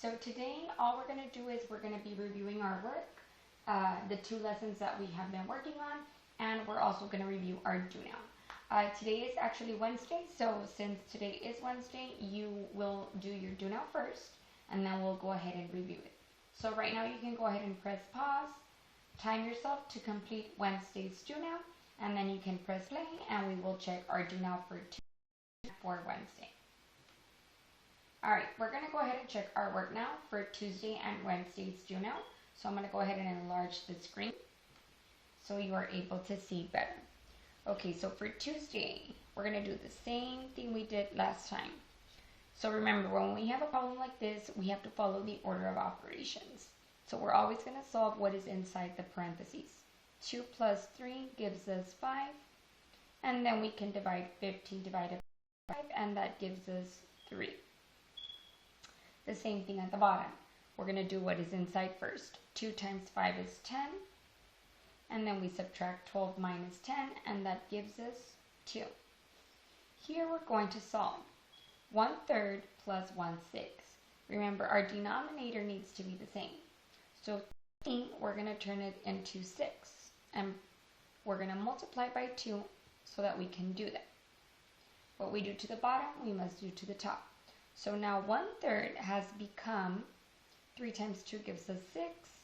So today all we're going to do is we're going to be reviewing our work, the 2 lessons that we have been working on, and we're also going to review our do now. Today is actually Wednesday, so since today is Wednesday, you will do your do now first, and then we'll go ahead and review it. So right now you can go ahead and press pause, time yourself to complete Wednesday's do now, and then you can press play, and we will check our do now for Wednesday. Alright, we're going to go ahead and check our work now for Tuesday and Wednesday's do now. So I'm going to go ahead and enlarge the screen so you are able to see better. Okay, so for Tuesday, we're going to do the same thing we did last time. So remember, when we have a problem like this, we have to follow the order of operations. So we're always going to solve what is inside the parentheses. 2 plus 3 gives us 5. And then we can divide 15 divided by 5, and that gives us 3. The same thing at the bottom. We're going to do what is inside first. 2 times 5 is 10. And then we subtract 12 minus 10, and that gives us 2. Here we're going to solve 1/3 plus 1/6. Remember, our denominator needs to be the same. So we're going to turn it into 6. And we're going to multiply by 2 so that we can do that. What we do to the bottom, we must do to the top. So now 1/3 has become 3 times 2 gives us 6,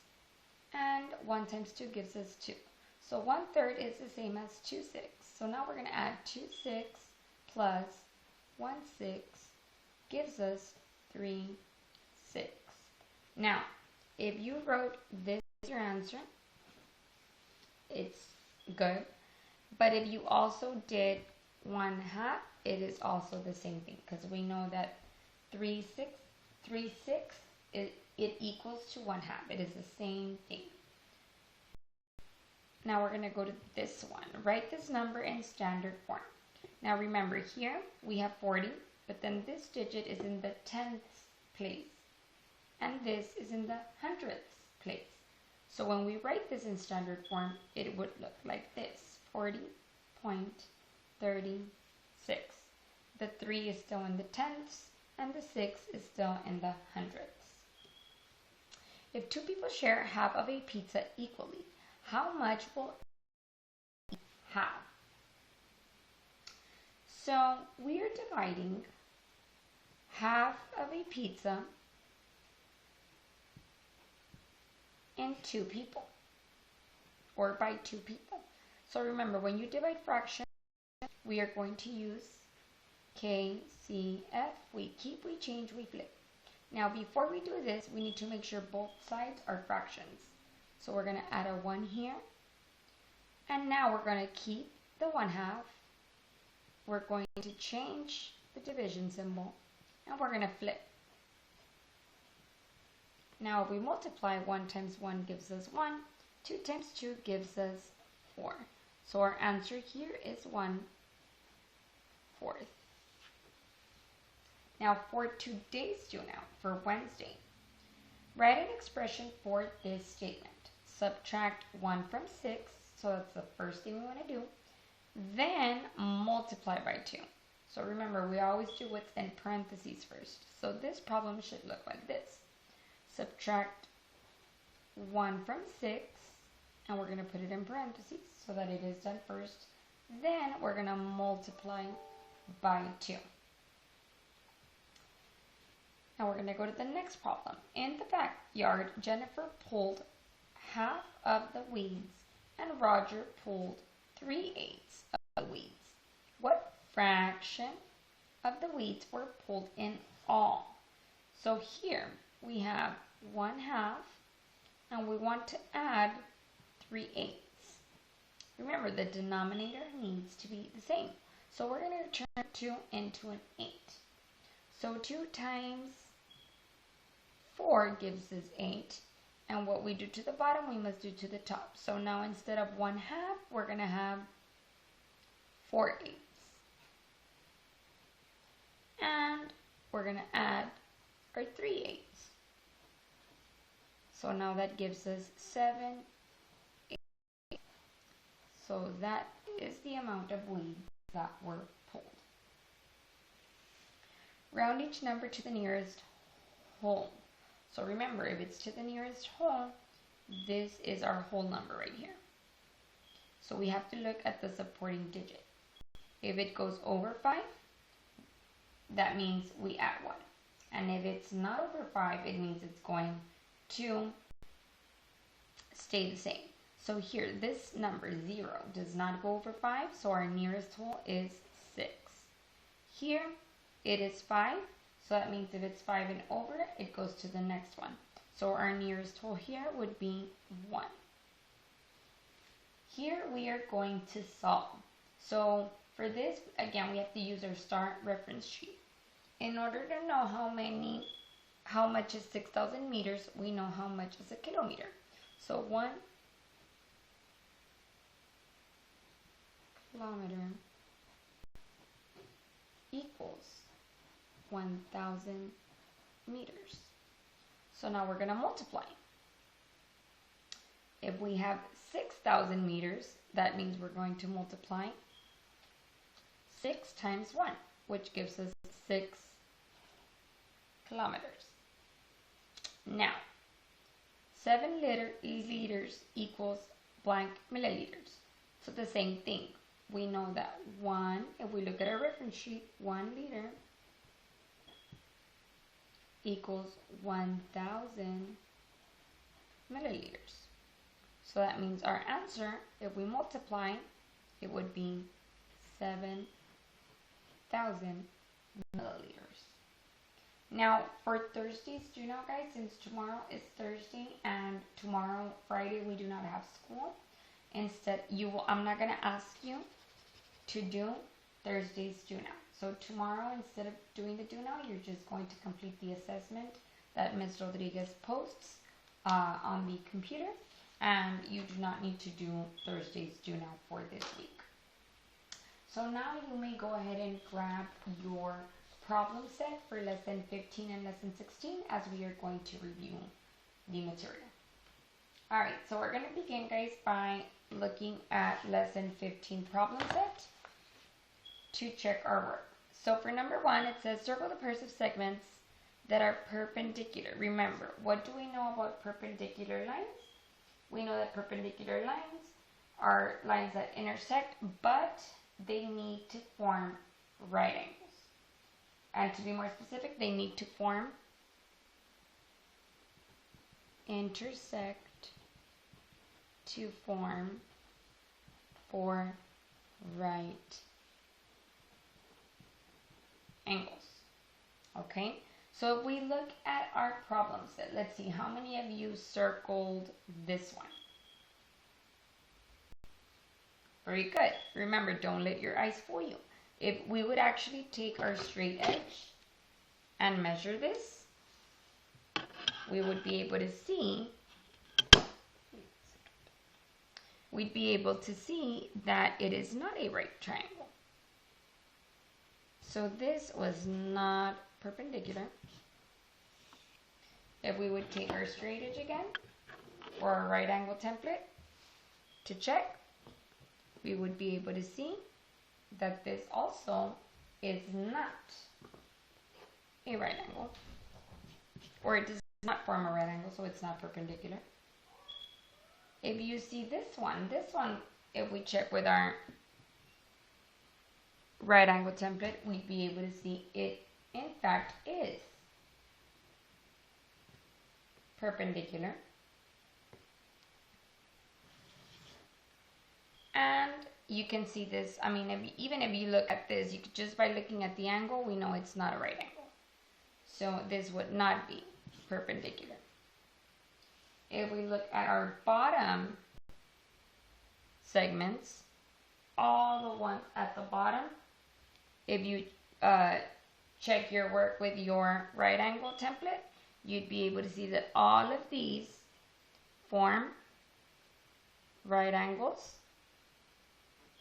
and 1 times 2 gives us 2. So 1/3 is the same as 2/6. So now we're going to add 2/6 plus 1/6 gives us 3/6. Now, if you wrote this as your answer, it's good. But if you also did 1/2, it is also the same thing, because we know that 3/6 it equals to 1/2. It is the same thing. Now we're going to go to this one. Write this number in standard form. Now remember, here we have 40, but then this digit is in the 10th place, and this is in the 100th place. So when we write this in standard form, it would look like this: 40.36. The 3 is still in the tenths, and the 6 is still in the hundredths. If 2 people share half of a pizza equally, how much will each have? So we are dividing half of a pizza in 2 people, or by 2 people. So remember, when you divide fractions, we are going to use K, C, F. We keep, we change, we flip. Now before we do this, we need to make sure both sides are fractions. So we're going to add a 1 here. And now we're going to keep the 1/2. We're going to change the division symbol, and we're going to flip. Now if we multiply, 1 times 1 gives us 1. 2 times 2 gives us 4. So our answer here is 1/4. Now for today's do now, for Wednesday, write an expression for this statement. Subtract 1 from 6, so that's the first thing we want to do. Then multiply by 2. So remember, we always do what's in parentheses first. So this problem should look like this. Subtract 1 from 6, and we're going to put it in parentheses so that it is done first. Then we're going to multiply by 2. Now we're going to go to the next problem. In the backyard, Jennifer pulled half of the weeds and Roger pulled 3/8 of the weeds. What fraction of the weeds were pulled in all? So here we have 1/2, and we want to add 3/8. Remember, the denominator needs to be the same. So we're going to turn 2 into an 8. So 2 times 4 gives us 8. And what we do to the bottom, we must do to the top. So now instead of 1/2, we're going to have 4/8. And we're going to add our 3/8. So now that gives us 7/8. So that is the amount of weeds that were pulled. Round each number to the nearest whole. So remember, if it's to the nearest whole, this is our whole number right here. So we have to look at the supporting digit. If it goes over 5, that means we add 1. And if it's not over 5, it means it's going to stay the same. So here, this number 0 does not go over 5, so our nearest whole is 6. Here, it is 5, so that means if it's 5 and over, it goes to the next one. So our nearest whole here would be 1. Here we are going to solve. So for this, again, we have to use our STAR reference sheet. In order to know how much is 6,000 meters, we know how much is a kilometer. So 1 kilometer equals 1,000 meters. So now we're going to multiply. If we have 6,000 meters, that means we're going to multiply 6 times 1, which gives us 6 kilometers. Now, 7 liters equals blank milliliters. So the same thing. We know that if we look at our reference sheet, 1 liter equals 1,000 milliliters. So that means our answer, if we multiply, it would be 7,000 milliliters. Now, for Thursdays, do you know, guys, since tomorrow is Thursday and tomorrow, Friday, we do not have school. Instead, I'm not going to ask you to do Thursday's do now. So tomorrow, instead of doing the do now, you're just going to complete the assessment that Ms. Rodriguez posts on the computer, and you do not need to do Thursday's do now for this week. So now you may go ahead and grab your problem set for lesson 15 and lesson 16 as we are going to review the material. Alright, so we're going to begin, guys, by looking at lesson 15 problem set to check our work. So for number 1, it says circle the pairs of segments that are perpendicular. Remember, what do we know about perpendicular lines? We know that perpendicular lines are lines that intersect, but they need to form right angles. And to be more specific, they need to intersect to form 4 right angles. Okay, so if we look at our problem set, let's see, how many of you circled this one? Very good. Remember, don't let your eyes fool you. If we would actually take our straight edge and measure this, we would be able to see, that it is not a right triangle. So this was not perpendicular. If we would take our straight edge again, or our right angle template to check, we would be able to see that this also is not a right angle, or it does not form a right angle, so it's not perpendicular. If you see this one, if we check with our right angle template, we'd be able to see it in fact is perpendicular. And you can see this, I mean, even if you look at this, you could, just by looking at the angle, we know it's not a right angle. So this would not be perpendicular. If we look at our bottom segments, all the ones at the bottom, if you check your work with your right angle template, you'd be able to see that all of these form right angles.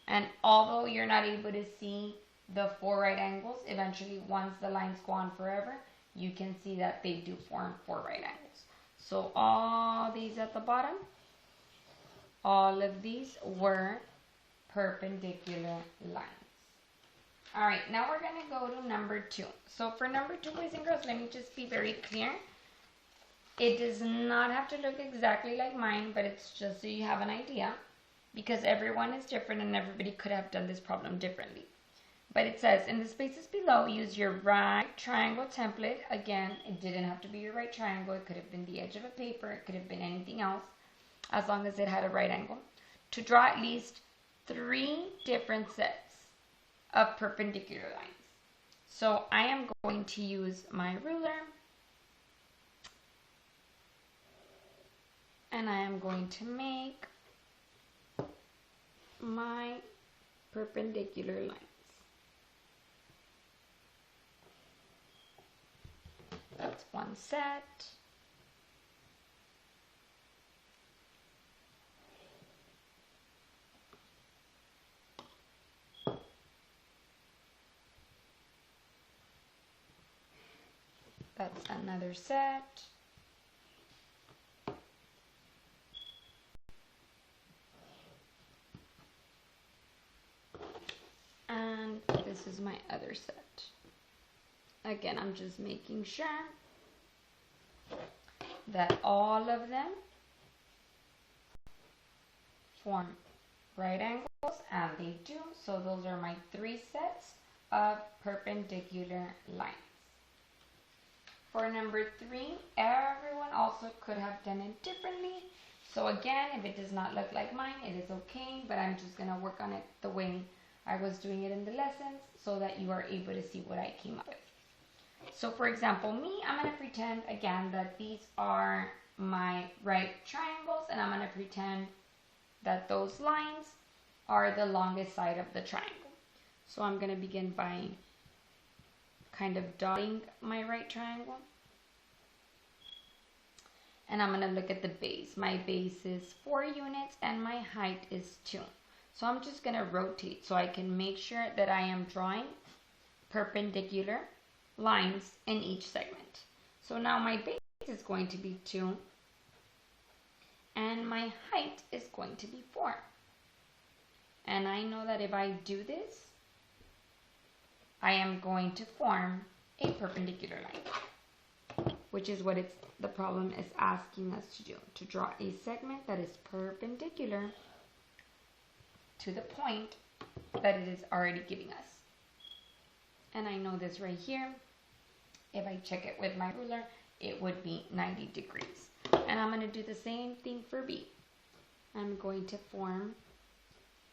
And although you're not able to see the 4 right angles, eventually once the lines go on forever, you can see that they do form 4 right angles. So all these at the bottom, all of these were perpendicular lines. Alright, now we're going to go to number 2. So for number 2, boys and girls, let me just be very clear. It does not have to look exactly like mine, but it's just so you have an idea, because everyone is different and everybody could have done this problem differently. But it says, in the spaces below, use your right triangle template. Again, it didn't have to be your right triangle. It could have been the edge of a paper. It could have been anything else, as long as it had a right angle, to draw at least 3 different sets of perpendicular lines. So I am going to use my ruler, and I am going to make my perpendicular lines. That's one set. That's another set. And this is my other set. Again, I'm just making sure that all of them form right angles, and they do. So those are my 3 sets of perpendicular lines. For number 3, everyone also could have done it differently. So again, if it does not look like mine, it is okay, but I'm just going to work on it the way I was doing it in the lessons so that you are able to see what I came up with. So for example, me, I'm going to pretend again that these are my right triangles, and I'm going to pretend that those lines are the longest side of the triangle. So I'm going to begin by kind of dotting my right triangle. And I'm going to look at the base. My base is 4 units and my height is 2. So I'm just going to rotate so I can make sure that I am drawing perpendicular lines in each segment. So now my base is going to be 2 and my height is going to be 4. And I know that if I do this, I am going to form a perpendicular line, which is what the problem is asking us to do, to draw a segment that is perpendicular to the point that it is already giving us. And I know this right here. If I check it with my ruler, it would be 90 degrees. And I'm going to do the same thing for B. I'm going to form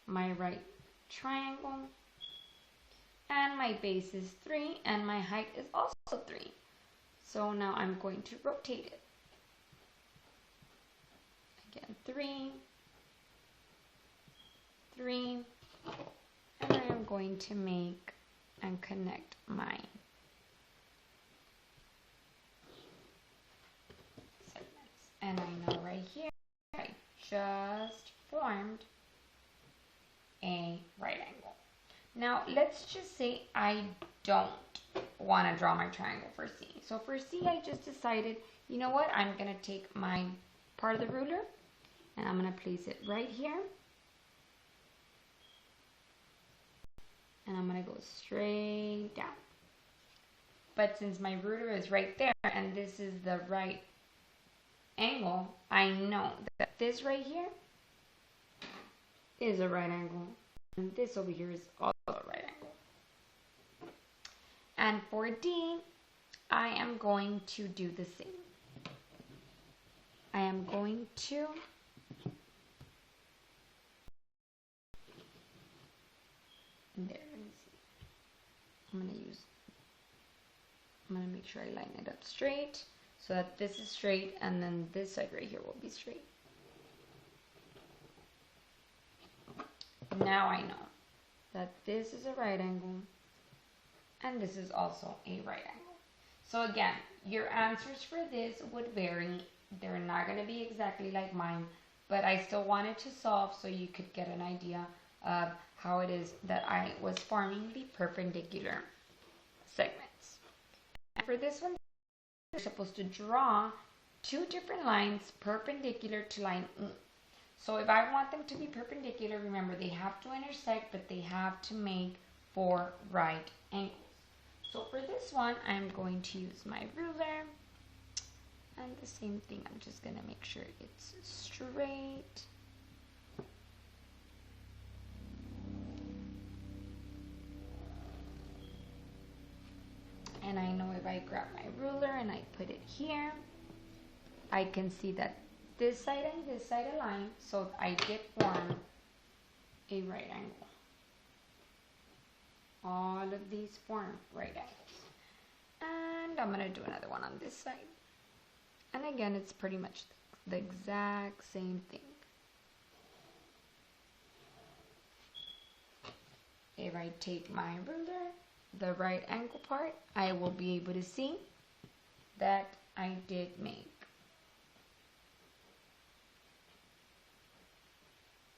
my right triangle, and my base is 3 and my height is also 3. So now I'm going to rotate it. Again, 3, 3, and I am going to make and connect my segments. And I know right here I just formed a right angle. Now let's just say I don't want to draw my triangle for C. So for C, I just decided, you know what, I'm going to take my part of the ruler and I'm going to place it right here. And I'm going to go straight down. But since my ruler is right there and this is the right angle, I know that this right here is a right angle. And this over here is also a right angle. And for D, I am going to do the same. I am going to I'm going to make sure I line it up straight so that this is straight and then this side right here will be straight. Now I know that this is a right angle and this is also a right angle. So again, your answers for this would vary. They're not going to be exactly like mine, but I still wanted to solve so you could get an idea of how it is that I was forming the perpendicular segments. And for this one, you're supposed to draw 2 different lines perpendicular to line E. So if I want them to be perpendicular, remember they have to intersect, but they have to make 4 right angles. So for this one, I'm going to use my ruler, and the same thing. I'm just going to make sure it's straight. And I know if I grab my ruler and I put it here, I can see that this side and this side align, so I did form a right angle. All of these form right angles. And I'm going to do another one on this side. And again, it's pretty much the exact same thing. If I take my ruler, the right angle part, I will be able to see that I did make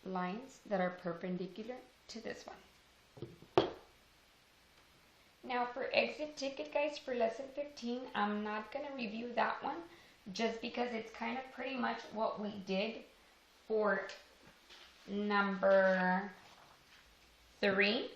lines that are perpendicular to this one. Now for exit ticket, guys, for lesson 15, I'm not going to review that one just because it's kind of pretty much what we did for number 3.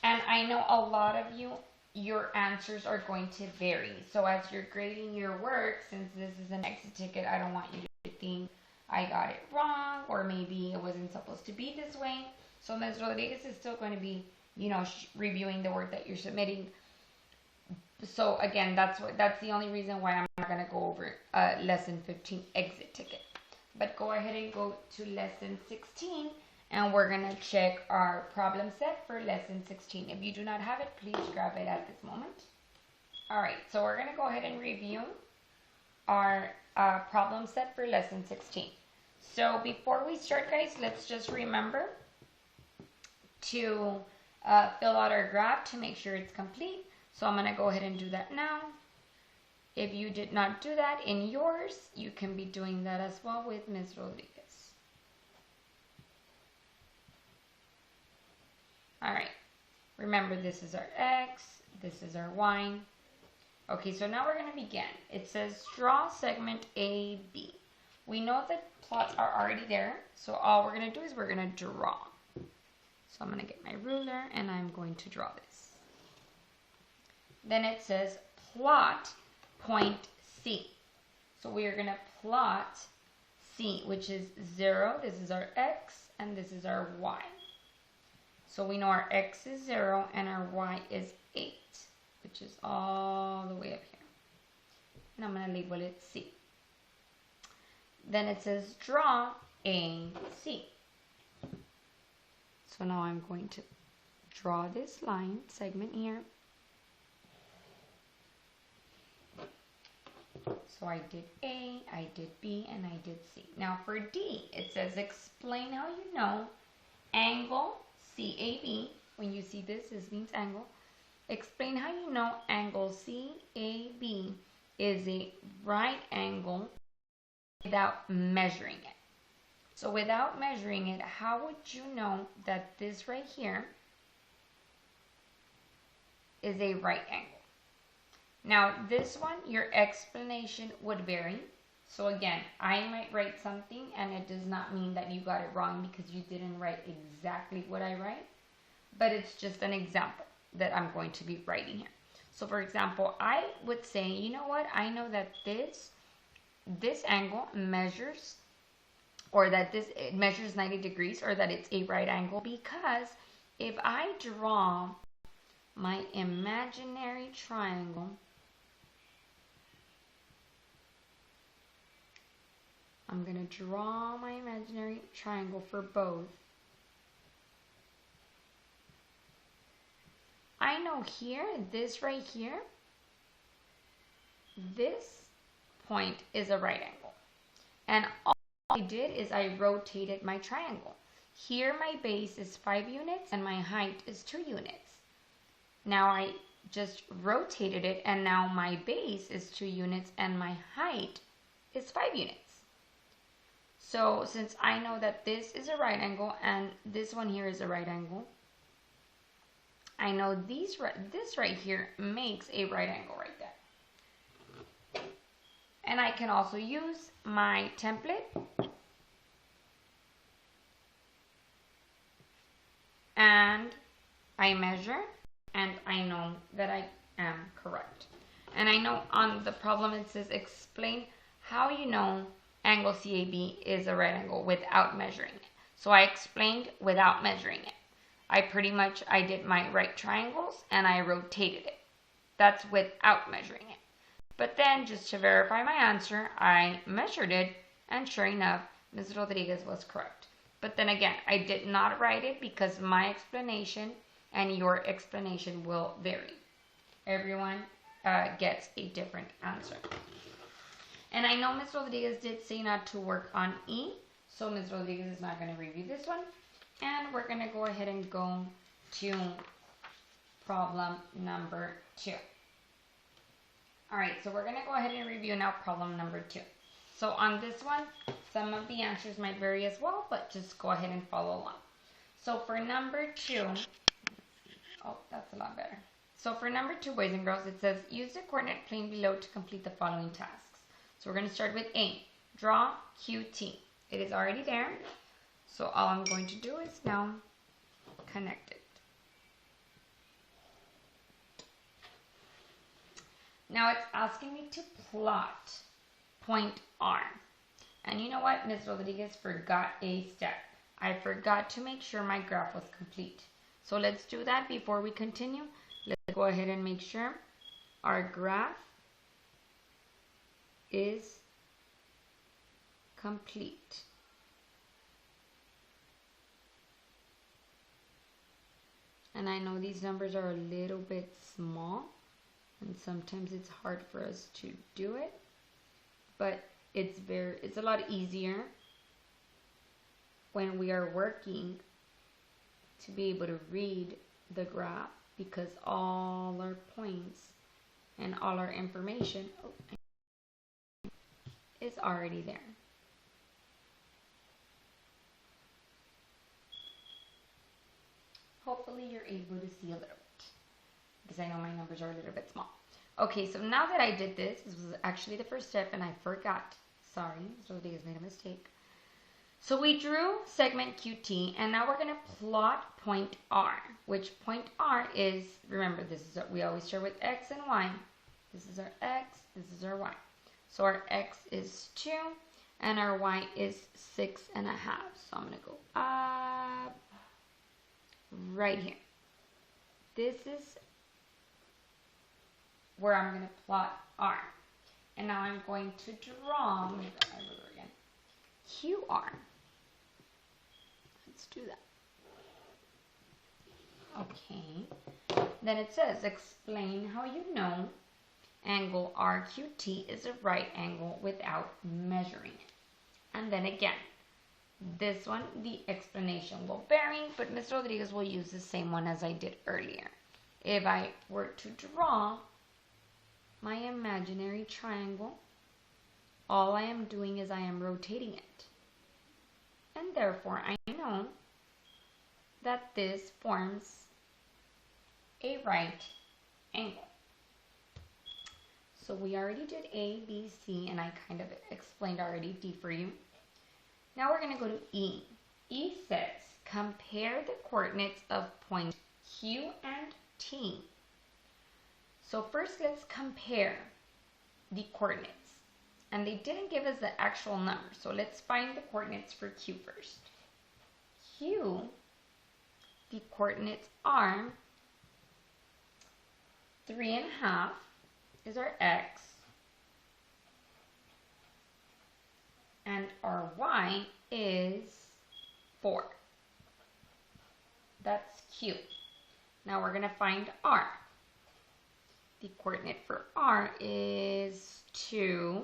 And I know a lot of you, your answers are going to vary. So as you're grading your work, since this is an exit ticket, I don't want you to think I got it wrong, or maybe it wasn't supposed to be this way. So Ms. Rodriguez is still going to be, you know, reviewing the work that you're submitting. So again, that's the only reason why I'm not going to go over lesson 15 exit ticket. But go ahead and go to lesson 16, and we're going to check our problem set for lesson 16. If you do not have it, please grab it at this moment. All right, so we're going to go ahead and review our problem set for lesson 16. So before we start, guys, let's just remember to fill out our graph to make sure it's complete. So I'm going to go ahead and do that now. If you did not do that in yours, you can be doing that as well with Ms. Rodriguez. All right, remember this is our X, this is our Y. Okay, so now we're going to begin. It says draw segment AB. We know that plots are already there, so all we're going to do is we're going to draw. So I'm going to get my ruler and I'm going to draw this. Then it says plot point C. So we are going to plot C, which is 0. This is our X and this is our Y. So we know our X is 0 and our Y is 8, which is all the way up here. And I'm going to label it C. Then it says draw AC. So now I'm going to draw this line segment here. So I did A, I did B, and I did C. Now for D, it says explain how you know angle CAB. When you see this, this means angle. Explain how you know angle CAB is a right angle without measuring it. So without measuring it, how would you know that this right here is a right angle? Now this one, your explanation would vary. So again, I might write something and it does not mean that you got it wrong because you didn't write exactly what I write, but it's just an example that I'm going to be writing here. So for example, I would say, you know what, I know that this angle measures, or that it measures 90 degrees, or that it's a right angle, because if I draw my imaginary triangle, I'm going to draw my imaginary triangle for both. I know here, this right here, this point is a right angle. And all I did is I rotated my triangle. Here my base is 5 units and my height is 2 units. Now I just rotated it and now my base is 2 units and my height is 5 units. So since I know that this is a right angle and this one here is a right angle, I know this right here makes a right angle right there. And I can also use my template and I measure and I know that I am correct. And I know on the problem it says explain how you know angle CAB is a right angle without measuring it. So I explained without measuring it. I did my right triangles and I rotated it. That's without measuring it. But then, just to verify my answer, I measured it, and sure enough, Ms. Rodriguez was correct. But then again, I did not write it because my explanation and your explanation will vary. Everyone gets a different answer. And I know Ms. Rodriguez did say not to work on E, so Ms. Rodriguez is not going to review this one. And we're going to go ahead and go to problem number 2. Alright, so we're going to go ahead and review now problem number 2. So on this one, some of the answers might vary as well, but just go ahead and follow along. So for number 2, oh, that's a lot better. So for number 2, boys and girls, it says, use the coordinate plane below to complete the following tasks. So we're going to start with A, draw QT. It is already there, so all I'm going to do is now connect it. Now it's asking me to plot point R. And you know what? Ms. Rodriguez forgot a step. I forgot to make sure my graph was complete. So let's do that before we continue. Let's go ahead and make sure our graph is complete. And I know these numbers are a little bit small, and sometimes it's hard for us to do it, but it's a lot easier when we are working to be able to read the graph, because all our points and all our information is already there. Hopefully you're able to see a little bit, because I know my numbers are a little bit small. Okay, so now that I did this was actually the first step and I forgot. Sorry, Ms. Rodriguez made a mistake. So we drew segment QT, and now we're going to plot point R, which point R is, remember, we always start with X and Y. This is our X, this is our Y. So our X is 2 and our Y is 6.5. So I'm going to go up right here. This is where I'm going to plot R. And now I'm going to draw, let me grab my ruler again, QR. Let's do that. Okay. Then it says, explain how you know angle RQT is a right angle without measuring it. And then again, this one, the explanation will vary, but Ms. Rodriguez will use the same one as I did earlier. If I were to draw my imaginary triangle, all I am doing is I am rotating it. And therefore, I know that this forms a right angle. So we already did A, B, C, and I kind of explained already D for you. Now we're going to go to E. E says, compare the coordinates of points Q and T. So first let's compare the coordinates. And they didn't give us the actual number, so let's find the coordinates for Q first. Q, the coordinates are 3.5 is our X, and our Y is 4. That's Q. Now we're going to find R. The coordinate for R is 2,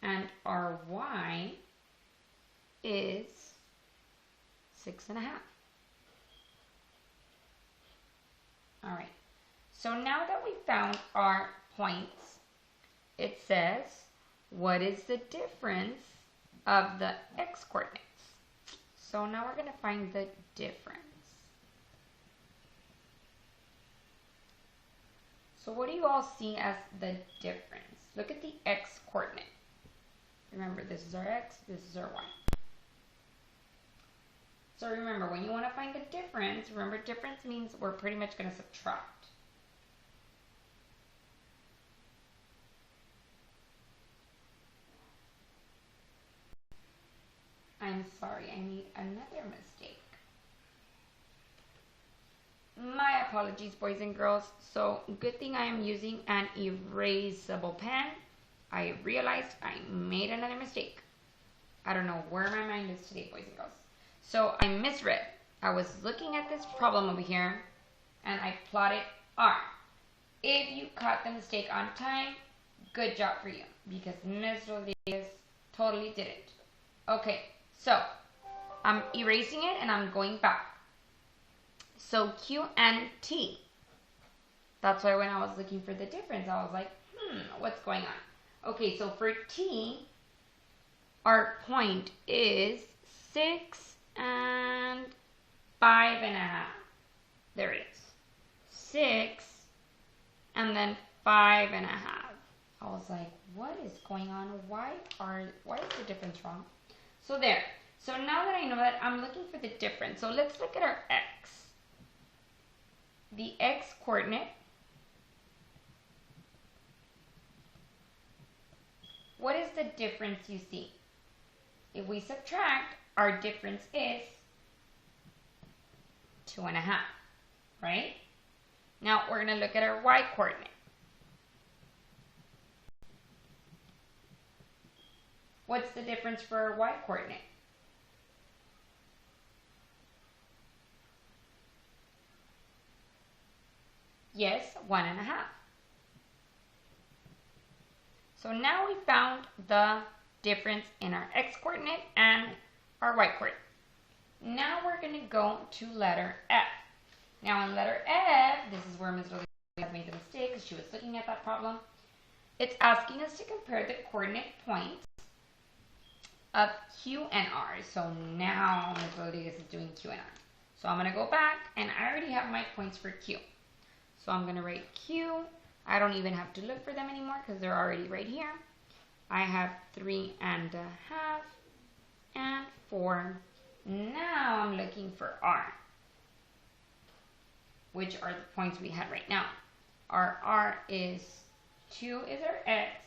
and our Y is 6.5. All right. So now that we found our points, it says, what is the difference of the X coordinates? So now we're going to find the difference. So what do you all see as the difference? Look at the X coordinate. Remember, this is our X, this is our Y. So remember, when you want to find the difference, remember difference means we're pretty much going to subtract. I'm sorry, I made another mistake. My apologies, boys and girls. So good thing I am using an erasable pen. I realized I made another mistake. I don't know where my mind is today, boys and girls. So I misread. I was looking at this problem over here and I plotted R. If you caught the mistake on time, good job for you, because Ms. Rodriguez totally didn't. Okay, so I'm erasing it and I'm going back. So Q and T. That's why when I was looking for the difference, I was like, what's going on? Okay, so for T, our point is 6 and 5.5. There it is. 6 and then 5.5. I was like, what is going on? Why is the difference wrong? So there. So now that I know that, I'm looking for the difference. So let's look at our X. The X coordinate. What is the difference you see? If we subtract, our difference is 2.5, right? Now we're going to look at our Y coordinate. What's the difference for our Y coordinate? Yes, 1.5. So now we found the difference in our X coordinate and our Y coordinate. Now we're going to go to letter F. Now in letter F, this is where Ms. Rodriguez made the mistake because she was looking at that problem. It's asking us to compare the coordinate points of Q and R. So now Ms. Rodriguez is doing Q and R. So I'm going to go back and I already have my points for Q. So I'm going to write Q. I don't even have to look for them anymore because they're already right here. I have 3.5 and 4. Now I'm looking for R, which are the points we had right now. Our R is 2 is our X,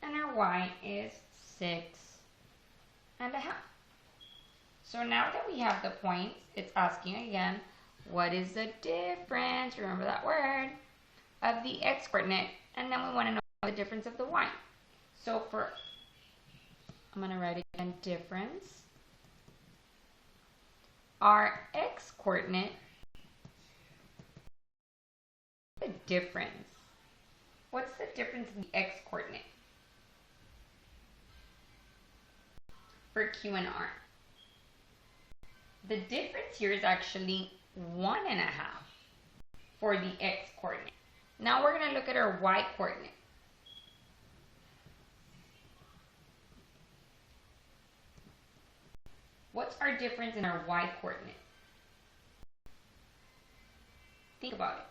and our Y is 6.5. So now that we have the points, it's asking again, what is the difference, remember that word, of the X coordinate, and then we want to know the difference of the Y. So I'm going to write again, difference. Our X coordinate, the difference. What's the difference in the X coordinate for Q and R? The difference here is actually 1.5 for the X coordinate. Now we're going to look at our Y coordinate. What's our difference in our Y coordinate? Think about it.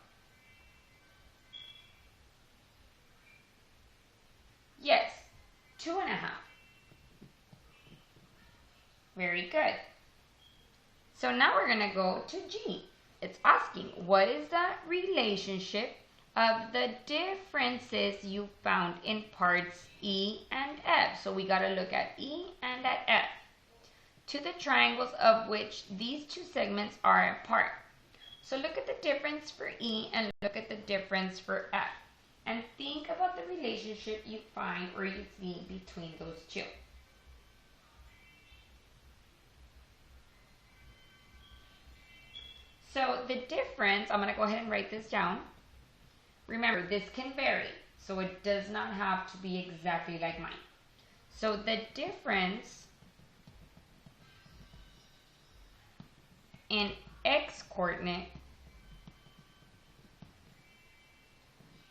Yes, 2.5. Very good. So now we're going to go to G. It's asking, what is the relationship of the differences you found in parts E and F? So we got to look at E and at F, to the triangles of which these two segments are apart. So look at the difference for E and look at the difference for F. And think about the relationship you find or you see between those two. So the difference, I'm going to go ahead and write this down. Remember, this can vary, so it does not have to be exactly like mine. So the difference in X coordinate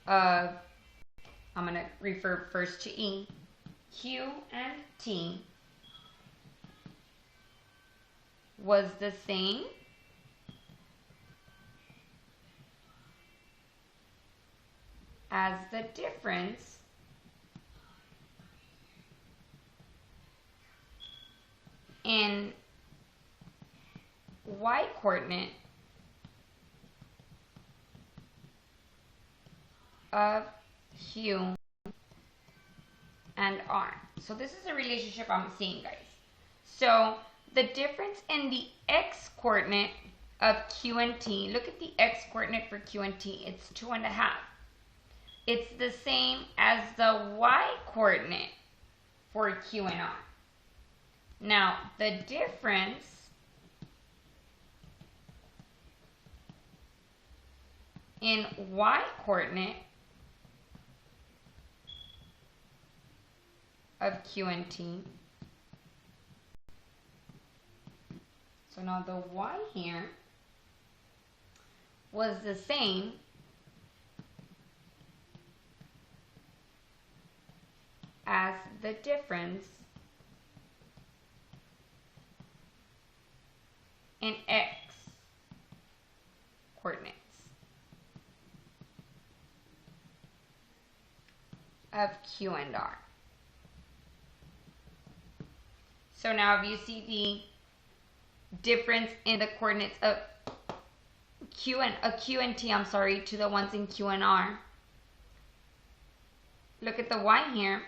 of, I'm going to refer first to E, Q and T was the same as the difference in Y coordinate of Q and R. So this is a relationship I'm seeing, guys. So the difference in the x-coordinate of Q and T, look at the x-coordinate for Q and T, it's 2.5. It's the same as the y-coordinate for Q and R. Now, the difference in y-coordinate of Q and T, so now the y here was the same as the difference in x coordinates of Q and R. So now if you see the difference in the coordinates of Q and T, to the ones in Q and R, look at the y here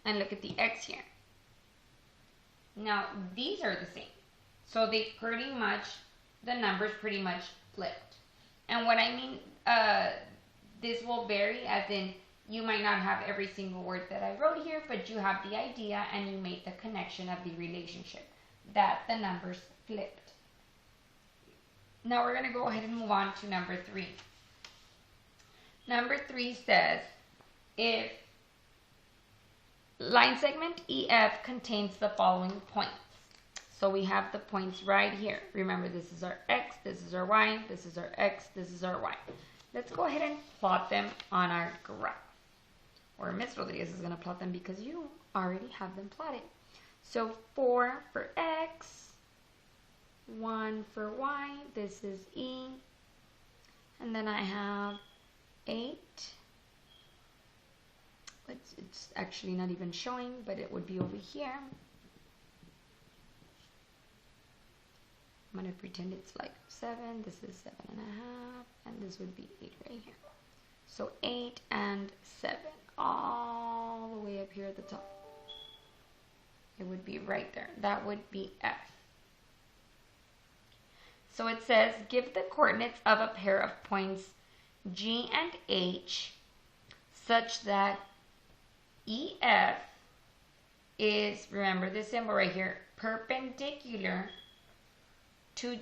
and look at the x here. Now these are the same. So they pretty much, the numbers pretty much flipped. And what I mean, this will vary, as in you might not have every single word that I wrote here, but you have the idea and you made the connection of the relationship that the numbers flipped. Now we're going to go ahead and move on to number 3. Number 3 says, if line segment EF contains the following points. So we have the points right here. Remember, this is our X, this is our Y, this is our X, this is our Y. Let's go ahead and plot them on our graph. Or Ms. Rodriguez is going to plot them because you already have them plotted. So 4 for X, 1 for Y, this is E, and then I have 8. It's actually not even showing, but it would be over here. I'm going to pretend it's like 7, this is 7.5, and this would be 8 right here. So 8 and 7, all the way up here at the top. It would be right there. That would be F. So it says, give the coordinates of a pair of points G and H such that EF is, remember this symbol right here, perpendicular to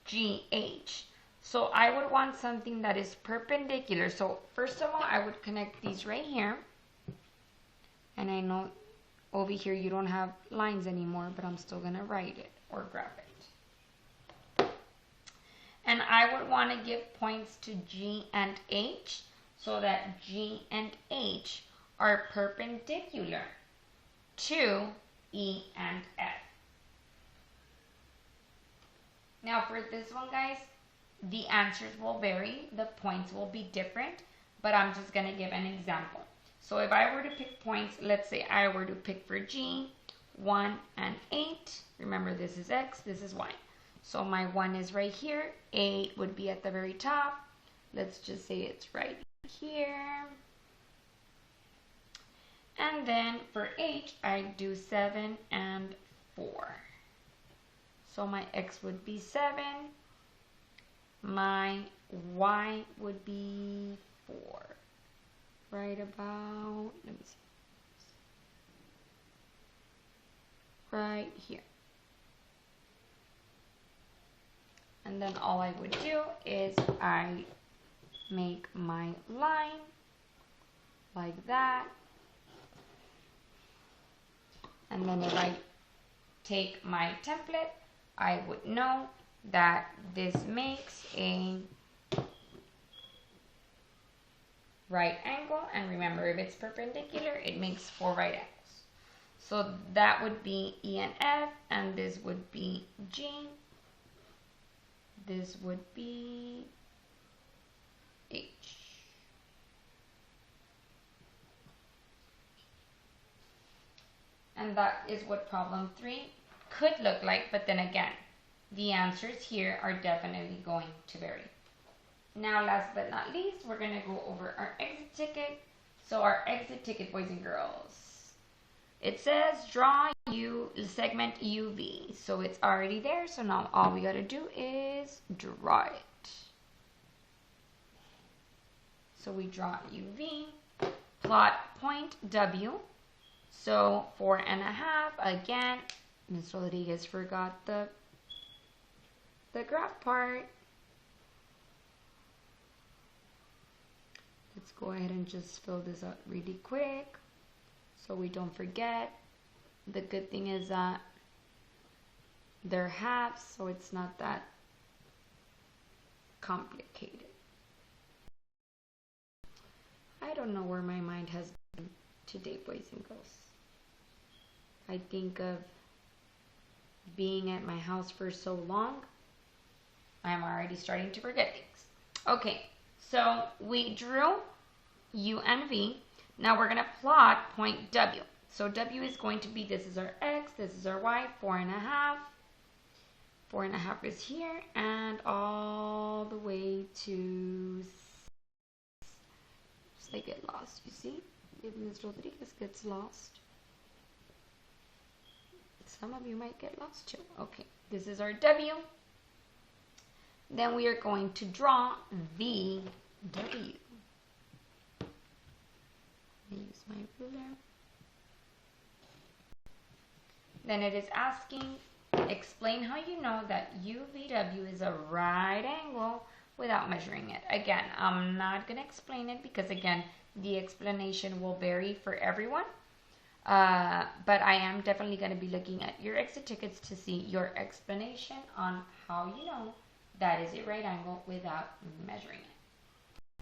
GH. So I would want something that is perpendicular. So first of all, I would connect these right here. And I know over here you don't have lines anymore, but I'm still going to write it or graph it. And I would want to give points to G and H so that G and H are perpendicular to E and F. Now for this one, guys, the answers will vary, the points will be different, but I'm just going to give an example. So if I were to pick points, let's say I were to pick for G, 1 and 8, remember this is X, this is Y. So my 1 is right here, 8 would be at the very top, let's just say it's right here. And then for H, I do 7 and 4. So my X would be 7, my Y would be 4. Right about, let me see, right here. And then all I would do is I make my line like that. And then if I take my template, I would know that this makes a right angle. And remember, if it's perpendicular, it makes 4 right angles. So that would be E and F, and this would be G. This would be H. And that is what problem 3 could look like, but then again, the answers here are definitely going to vary. Now, last but not least, we're going to go over our exit ticket. So our exit ticket, boys and girls. It says, draw segment UV. So it's already there. So now all we got to do is draw it. So we draw UV, plot point W. So 4.5. Again, Ms. Rodriguez forgot the graph part. Let's go ahead and just fill this out really quick so we don't forget. The good thing is that they're halves, so it's not that complicated. I don't know where my mind has been today, boys and girls. I think of being at my house for so long, I'm already starting to forget things. Okay, so we drew U and V. Now we're going to plot point W. So W is going to be, this is our X, this is our Y, 4.5. 4.5 is here, and all the way to, just they get lost, you see? If Ms. Rodriguez gets lost, some of you might get lost too. Okay, this is our W. Then we are going to draw VW. Use my ruler. Then it is asking, explain how you know that UVW is a right angle without measuring it. Again, I'm not going to explain it because, again, the explanation will vary for everyone. But I am definitely going to be looking at your exit tickets to see your explanation on how you know that is a right angle without measuring it.